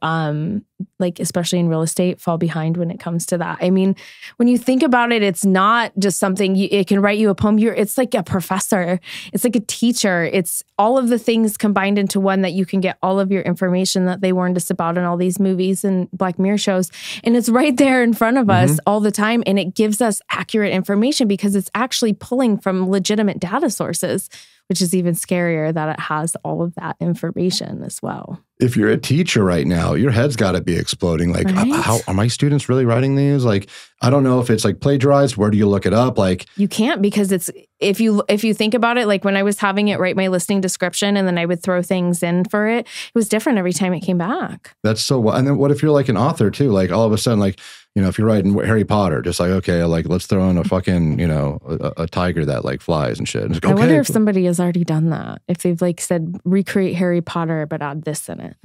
like especially in real estate, fall behind when it comes to that. I mean, when you think about it, it's not just something, it can write you a poem. It's like a professor. It's like a teacher. It's all of the things combined into one that you can get all of your information that they warned us about in all these movies and Black Mirror shows. And it's right there in front of us all the time. And it gives us accurate information because it's actually pulling from legitimate data sources, which is even scarier that it has all of that information as well. If you're a teacher right now, your head's got to be exploding. Like, right? How are my students really writing these? Like, I don't know if it's like plagiarized. Where do you look it up? Like, you can't, because it's if you think about it, like when I was having it write my listing description and then I would throw things in for it, it was different every time it came back. That's so. And then what if you're like an author too? Like all of a sudden, like, you know, if you're writing Harry Potter, just like, okay, like let's throw in a fucking, you know, a tiger that like flies and shit. And like, I wonder if somebody has already done that. If they've like said, recreate Harry Potter, but add this in it.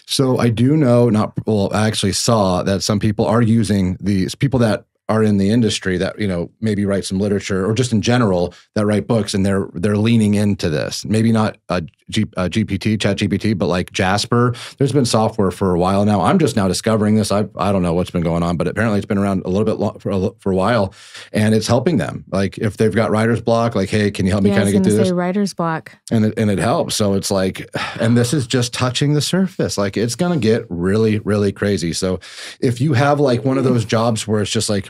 So I do know, I actually saw that some people are using these, people that are in the industry that, you know, maybe write some literature or just in general that write books, and they're leaning into this. Maybe not ChatGPT, but like Jasper. There's been software for a while now. I'm just now discovering this. I don't know what's been going on, but apparently it's been around a little bit for a while, and it's helping them. Like if they've got writer's block, like, hey, can you help me kind of get through this? Writer's block, and it helps. So it's like, and this is just touching the surface. Like it's gonna get really, really crazy. So if you have like one of those jobs where it's just like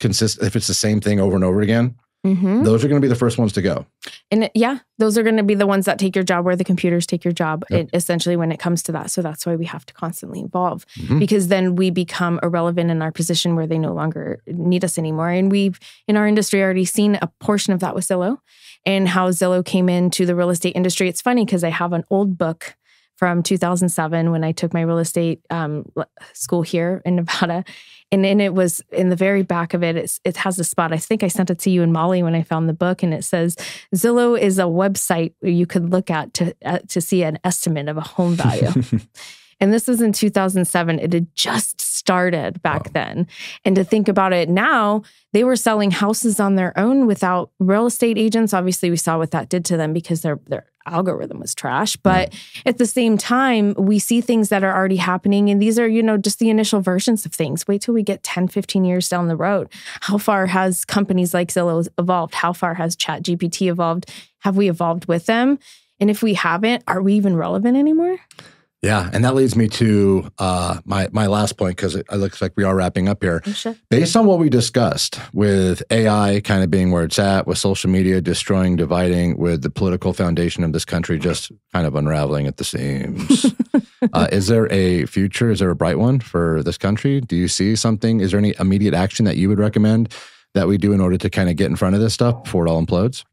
if it's the same thing over and over again, those are going to be the first ones to go. And those are going to be the ones that take your job where the computers take your job, essentially, when it comes to that. So that's why we have to constantly evolve, because then we become irrelevant in our position where they no longer need us anymore. And we've, in our industry, already seen a portion of that with Zillow and how Zillow came into the real estate industry. It's funny because I have an old book from 2007 when I took my real estate school here in Nevada. And it was in the very back of it, it has a spot. I think I sent it to you and Molly when I found the book. And it says, Zillow is a website where you could look at to see an estimate of a home value. And this was in 2007. It had just started back then. And to think about it now, they were selling houses on their own without real estate agents. Obviously, we saw what that did to them because their algorithm was trash. But at the same time, we see things that are already happening. And these are, you know, just the initial versions of things. Wait till we get 10, 15 years down the road. How far has companies like Zillow evolved? How far has ChatGPT evolved? Have we evolved with them? And if we haven't, are we even relevant anymore? Yeah, and that leads me to my last point, because it looks like we are wrapping up here. Sure. Based on what we discussed, with AI kind of being where it's at, with social media destroying, dividing, with the political foundation of this country just kind of unraveling at the seams, is there a future? Is there a bright one for this country? Do you see something? Is there any immediate action that you would recommend that we do in order to kind of get in front of this stuff before it all implodes?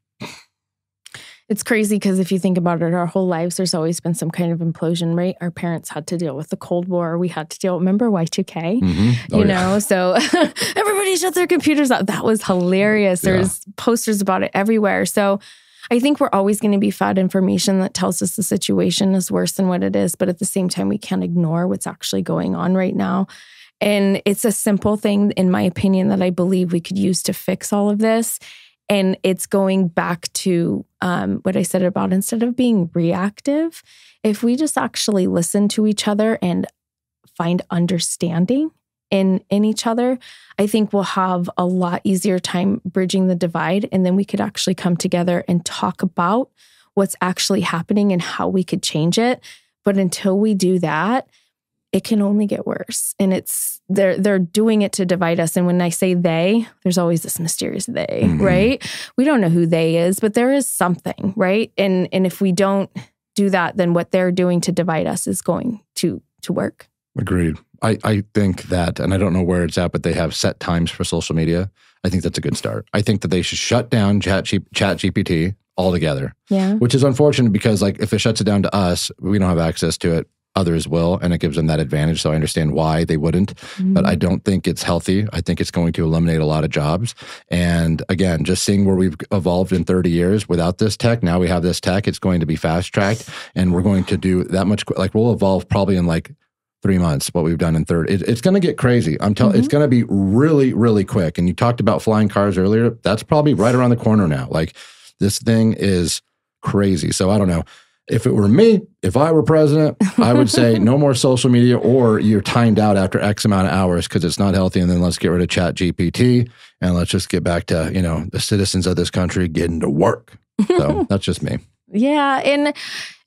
It's crazy because if you think about it, our whole lives, there's always been some kind of implosion, right? Our parents had to deal with the Cold War. We had to remember Y2K, you know? So everybody shut their computers out. That was hilarious. There's posters about it everywhere. So I think we're always going to be fed information that tells us the situation is worse than what it is. But at the same time, we can't ignore what's actually going on right now. And it's a simple thing, in my opinion, that I believe we could use to fix all of this. And it's going back to what I said about instead of being reactive, if we just actually listen to each other and find understanding in each other, I think we'll have a lot easier time bridging the divide. And then we could actually come together and talk about what's actually happening and how we could change it. But until we do that, it can only get worse. And they're doing it to divide us. And when I say they, there's always this mysterious they, right? We don't know who they is, but there is something, right? And if we don't do that, then what they're doing to divide us is going to work. Agreed. I think that, and I don't know where it's at, but they have set times for social media. I think that's a good start. I think that they should shut down ChatGPT altogether. Yeah. Which is unfortunate because like if it shuts it down to us, we don't have access to it. Others will, and it gives them that advantage. So I understand why they wouldn't, but I don't think it's healthy. I think it's going to eliminate a lot of jobs. And again, just seeing where we've evolved in 30 years without this tech, now we have this tech, it's going to be fast tracked and we're going to do that much, like we'll evolve probably in like 3 months, what we've done in 30. It's going to get crazy. I'm telling it's going to be really, really quick. And you talked about flying cars earlier. That's probably right around the corner now. Like this thing is crazy. So I don't know. If it were me, if I were president, I would say no more social media or you're timed out after X amount of hours because it's not healthy. And then let's get rid of ChatGPT and let's just get back to, the citizens of this country getting to work. So that's just me. Yeah.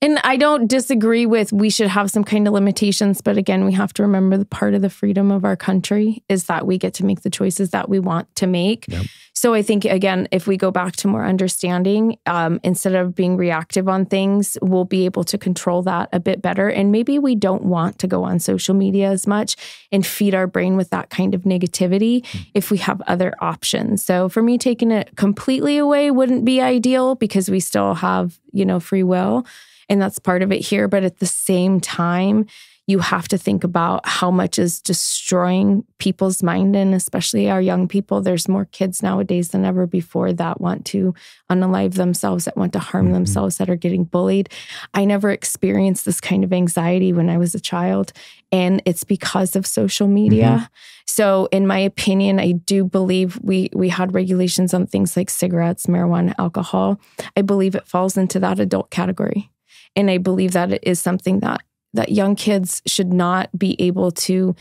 And I don't disagree with we should have some kind of limitations. But again, we have to remember the part of the freedom of our country is that we get to make the choices that we want to make. Yep. So I think, again, if we go back to more understanding, instead of being reactive on things, we'll be able to control that a bit better. And maybe we don't want to go on social media as much and feed our brain with that kind of negativity if we have other options. So for me, taking it completely away wouldn't be ideal because we still have, free will. And that's part of it here. But at the same time, you have to think about how much is destroying people's mind, and especially our young people. There's more kids nowadays than ever before that want to unalive themselves, that want to harm themselves, that are getting bullied. I never experienced this kind of anxiety when I was a child, and it's because of social media. So in my opinion, I do believe we had regulations on things like cigarettes, marijuana, alcohol. I believe it falls into that adult category. And I believe that it is something that young kids should not be able to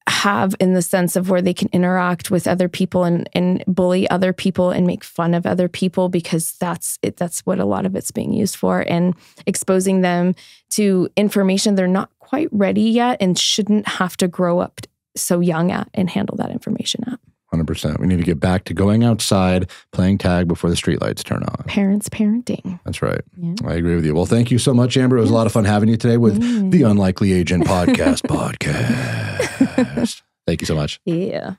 have in the sense of where they can interact with other people and bully other people and make fun of other people, because that's what a lot of it's being used for, and exposing them to information they're not quite ready yet and shouldn't have to grow up so young at and handle that information at. 100%. We need to get back to going outside, playing tag before the streetlights turn on. Parents parenting. That's right. Yeah. I agree with you. Well, thank you so much, Amber. It was a lot of fun having you today with the Unlikely Agent podcast. Thank you so much. Yeah.